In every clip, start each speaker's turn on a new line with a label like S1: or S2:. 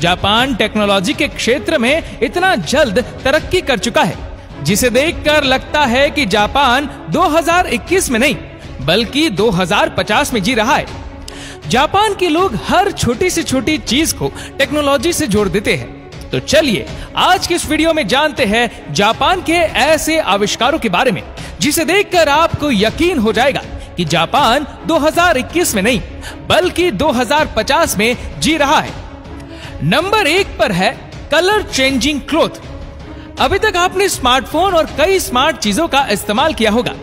S1: Japan technology के क्षेत्र में इतना जल्द तरक्की कर चुका है, जिसे देखकर लगता है कि जापान 2021 में नहीं बल्कि 2050 में जी रहा है। जापान के लोग हर छोटी से छोटी चीज को टेक्नोलॉजी से जोड़ देते हैं। तो चलिए आज की इस वीडियो में जानते हैं जापान के ऐसे आविष्कारों के बारे में जिसे देखकर आपको यकीन हो जाएगा कि जापान 2021 में नहीं बल्कि 2050 में जी रहा है। नंबर 1 पर है कलर चेंजिंग क्लॉथ। अभी तक आपने स्मार्टफोन और कई स्मार्ट चीजों का इस्तेमाल किया होगा,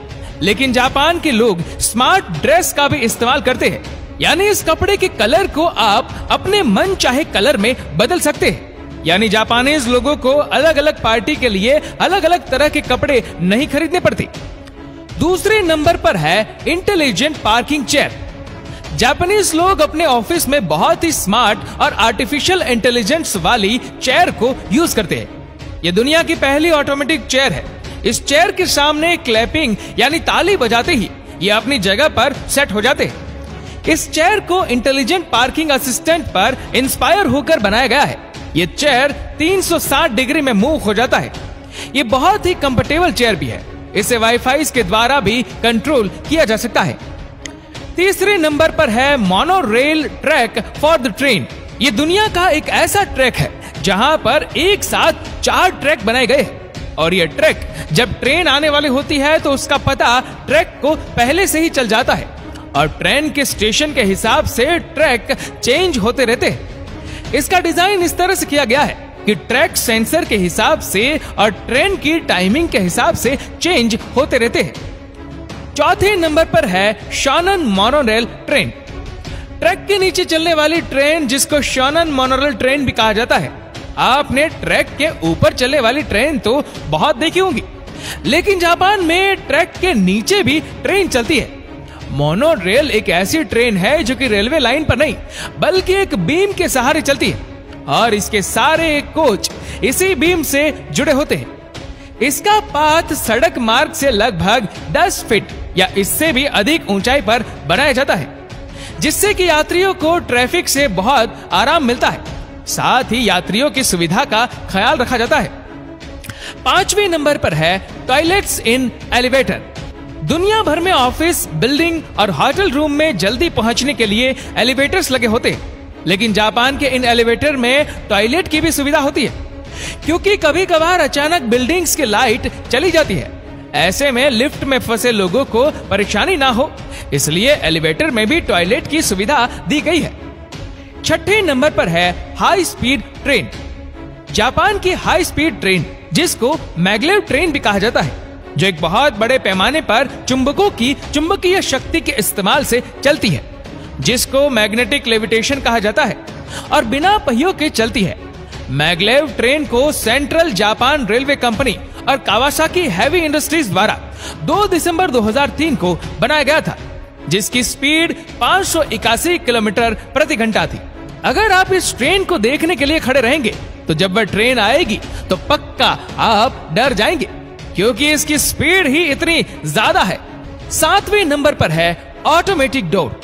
S1: लेकिन जापान के लोग स्मार्ट ड्रेस का भी इस्तेमाल करते हैं। यानी इस कपड़े के कलर को आप अपने मन चाहे कलर में बदल सकते हैं। यानी जापानीज लोगों को अलग अलग पार्टी के लिए अलग अलग तरह के कपड़े नहीं खरीदने पड़ते। दूसरे नंबर पर है इंटेलिजेंट पार्किंग चेयर। जापानीज लोग अपने ऑफिस में बहुत ही स्मार्ट और आर्टिफिशियल इंटेलिजेंस वाली चेयर को यूज करते हैं। यह दुनिया की पहली ऑटोमेटिक चेयर है। इस चेयर के सामने क्लैपिंग यानी ताली बजाते ही ये अपनी जगह पर सेट हो जाते हैं। इस चेयर को इंटेलिजेंट पार्किंग असिस्टेंट पर इंस्पायर होकर बनाया गया है। ये चेयर 360 डिग्री में मूव हो जाता है। ये बहुत ही कंफर्टेबल चेयर भी है। इसे वाईफाई के द्वारा भी कंट्रोल किया जा सकता है। तीसरे नंबर पर है mono rail track for the train. ये दुनिया का एक ऐसा ट्रैक है जहां पर एक साथ 4 ट्रैक बनाए गए हैं और ये ट्रैक जब ट्रेन आने वाली होती है तो उसका पता ट्रैक को पहले से ही चल जाता है और ट्रेन के स्टेशन के हिसाब से ट्रैक चेंज होते रहते हैं। इसका डिजाइन इस तरह से किया गया है कि ट्रैक सेंसर के हिसाब से और ट्रेन की टाइमिंग के हिसाब से चेंज होते रहते हैं। चौथे नंबर पर है शोनन मोनोरेल ट्रेन। ट्रैक के नीचे चलने वाली ट्रेन जिसको शोनन मोनोरेल ट्रेन भी कहा जाता है। आपने ट्रैक के ऊपर चलने वाली ट्रेन तो बहुत देखी होंगी, लेकिन जापान में ट्रैक के नीचे भी ट्रेन चलती है। मोनो रेल एक ऐसी ट्रेन है जो कि रेलवे लाइन पर नहीं बल्कि एक बीम के सहारे चलती है और इसके सारे कोच इसी बीम से जुड़े होते हैं। इसका पाथ सड़क मार्ग से लगभग 10 फीट या इससे भी अधिक ऊंचाई पर बनाया जाता है, जिससे कि यात्रियों को ट्रैफिक से बहुत आराम मिलता है। साथ ही यात्रियों की सुविधा का ख्याल रखा जाता है। 5वें नंबर पर है टॉयलेट्स इन एलिवेटर। दुनिया भर में ऑफिस, बिल्डिंग और होटल रूम में जल्दी पहुंचने के लिए एलिवेटर्स लगे होते हैं, लेकिन जापान के इन एलिवेटर में टॉयलेट की भी सुविधा होती है, क्योंकि कभी कभार अचानक बिल्डिंग्स की लाइट चली जाती है। ऐसे में लिफ्ट में फंसे लोगों को परेशानी ना हो, इसलिए एलिवेटर में भी टॉयलेट की सुविधा दी गई है। 6ठे नंबर पर है हाई स्पीड ट्रेन। जापान की हाई स्पीड ट्रेन जिसको मैग्लेव ट्रेन भी कहा जाता है, जो एक बहुत बड़े पैमाने पर चुंबकों की चुंबकीय शक्ति के इस्तेमाल से चलती है, जिसको मैग्नेटिक लेविटेशन कहा जाता है और बिना पहियों के चलती है। मैग्लेव ट्रेन को सेंट्रल जापान रेलवे कंपनी और कावासाकी हैवी इंडस्ट्रीज द्वारा 2 दिसंबर 2003 को बनाया गया था, जिसकी स्पीड 581 किलोमीटर प्रति घंटा थी। अगर आप इस ट्रेन को देखने के लिए खड़े रहेंगे तो जब वह ट्रेन आएगी तो पक्का आप डर जाएंगे, क्योंकि इसकी स्पीड ही इतनी ज्यादा है। 7वें नंबर पर है ऑटोमेटिक डोर।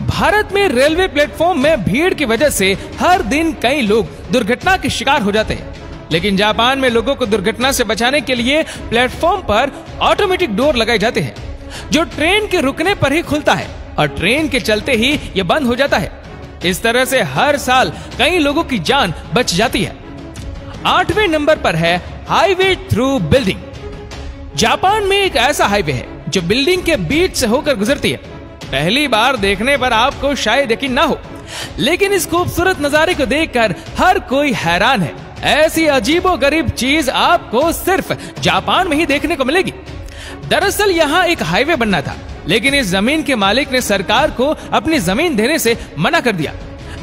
S1: भारत में रेलवे प्लेटफॉर्म में भीड़ की वजह से हर दिन कई लोग दुर्घटना के शिकार हो जाते हैं, लेकिन जापान में लोगों को दुर्घटना से बचाने के लिए प्लेटफॉर्म पर ऑटोमेटिक डोर लगाए जाते हैं, जो ट्रेन के रुकने पर ही खुलता है और ट्रेन के चलते ही यह बंद हो जाता है। इस तरह से हर साल कई लोगों की जान बच जाती है। 8वें नंबर पर है हाईवे थ्रू बिल्डिंग। जापान में एक ऐसा हाईवे है जो बिल्डिंग के बीच से होकर गुजरती है। पहली बार देखने पर आपको शायद यकीन ना हो, लेकिन इस खूबसूरत नजारे को देखकर हर कोई हैरान है। ऐसी अजीबोगरीब चीज आपको सिर्फ जापान में ही देखने को मिलेगी। दरअसल यहाँ एक हाईवे बनना था, लेकिन इस जमीन के मालिक ने सरकार को अपनी जमीन देने से मना कर दिया,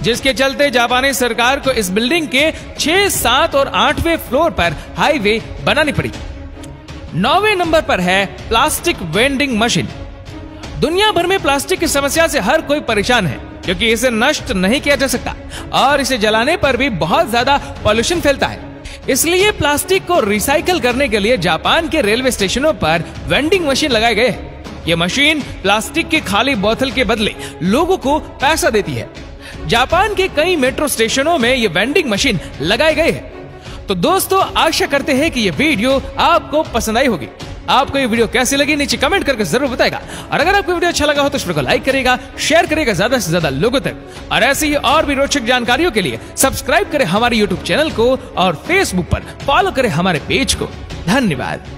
S1: जिसके चलते जापानी सरकार को इस बिल्डिंग के 6, 7 और 8वें फ्लोर पर हाईवे बनानी पड़ी। 9वें नंबर पर है प्लास्टिक वेंडिंग मशीन। दुनिया भर में प्लास्टिक की समस्या से हर कोई परेशान है, क्योंकि इसे नष्ट नहीं किया जा सकता और इसे जलाने पर भी बहुत ज्यादा पॉल्यूशन फैलता है। इसलिए प्लास्टिक को रिसाइकल करने के लिए जापान के रेलवे स्टेशनों पर वेंडिंग मशीन लगाए गए हैं। ये मशीन प्लास्टिक की खाली बोतल के बदले लोगों को पैसा देती है। जापान के कई मेट्रो स्टेशनों में ये वेंडिंग मशीन लगाए गए हैं। तो दोस्तों, आशा करते हैं कि ये वीडियो आपको पसंद आई होगी। आपको ये वीडियो कैसी लगी नीचे कमेंट करके जरूर बताएगा। और अगर आपको वीडियो अच्छा लगा हो तो इस वीडियो को लाइक करेगा, शेयर करेगा ज्यादा से ज्यादा लोगों तक। और ऐसे ही और भी रोचक जानकारियों के लिए सब्सक्राइब करें हमारे YouTube चैनल को और Facebook पर फॉलो करें हमारे पेज को। धन्यवाद।